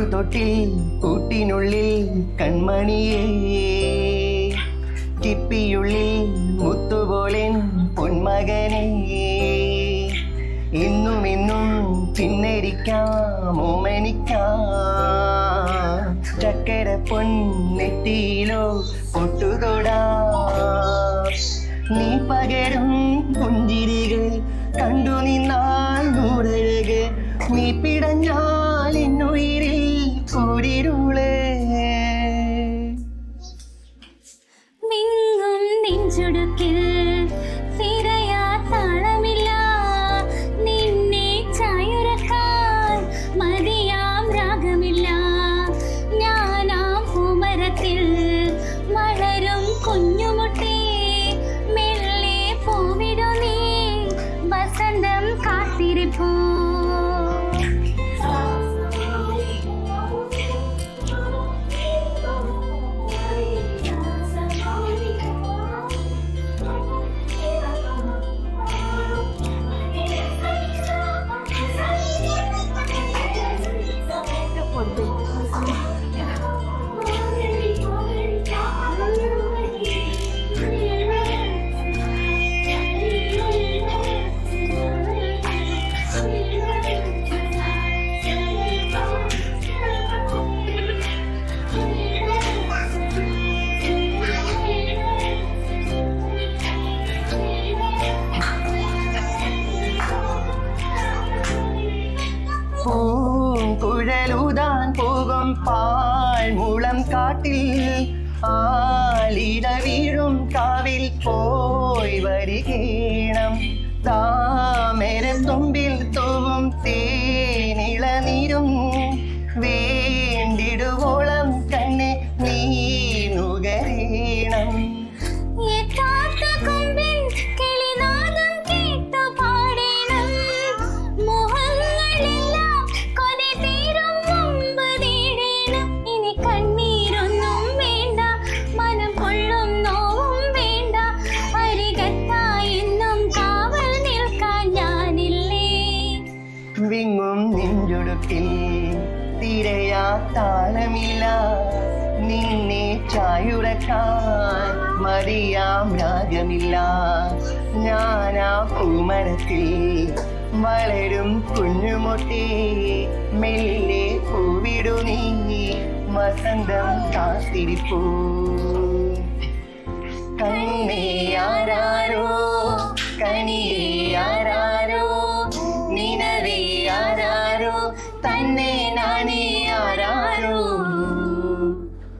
പടുതൊട്ടിൽ കൂട്ടിനുള്ളിൽ കൺമണിയേ ചിപ്പിയുള്ളിൽ മുത്തുപോലെൻ പൊന്മകനേ ഇന്നും ഇന്നും ചിന്നരിക്കാം ഓമനിക്കാം ചക്കര പൊന്നെത്തിയിലോ പൊട്ടുതൊടാ നീ പകരും പുഞ്ചിരികൾ കണ്ടു നിന്നാൽ നൂറഴക് നീ പിടഞ്ഞാൽ എന്നുയിരിൽ കൂരിരുളേ മിങ്ങും നെഞ്ചുടുക്കിൽ തിരയാ താളമില്ല നിന്നെ ചായുറക്കാൻ മതിയാം രാഗമില്ല ഞാനാം പൂമരത്തിൽ വളരും കുഞ്ഞുമുട്ടി മെല്ലെ പൂവിടു നീ വസന്തം കാത്തിരിപ്പൂ കുഴലുതാൻ പോകും പാഴ്മുളം കാട്ടിൽ ആലിട വീഴും കാവിൽ പോയി വരികേണം താമരം തുമ്പിൽ തൂവും തേനിളനീരും വേണ്ടിടുവോളം കണ്ണെ നീ നുകരേണം വിങ്ങും നെഞ്ചുടുക്കിൽ തിരയാ താളമില്ല നിന്നെ ചായുറക്കാൻ മതിയാം രാഗമില്ല ഞാനാ പൂമരത്തിൽ വളരും കുഞ്ഞുമൊട്ടി മെല്ലെ പൂവിടു നീ വസന്തം കാത്തിരിപ്പൂ കണ്ണേ ആരാ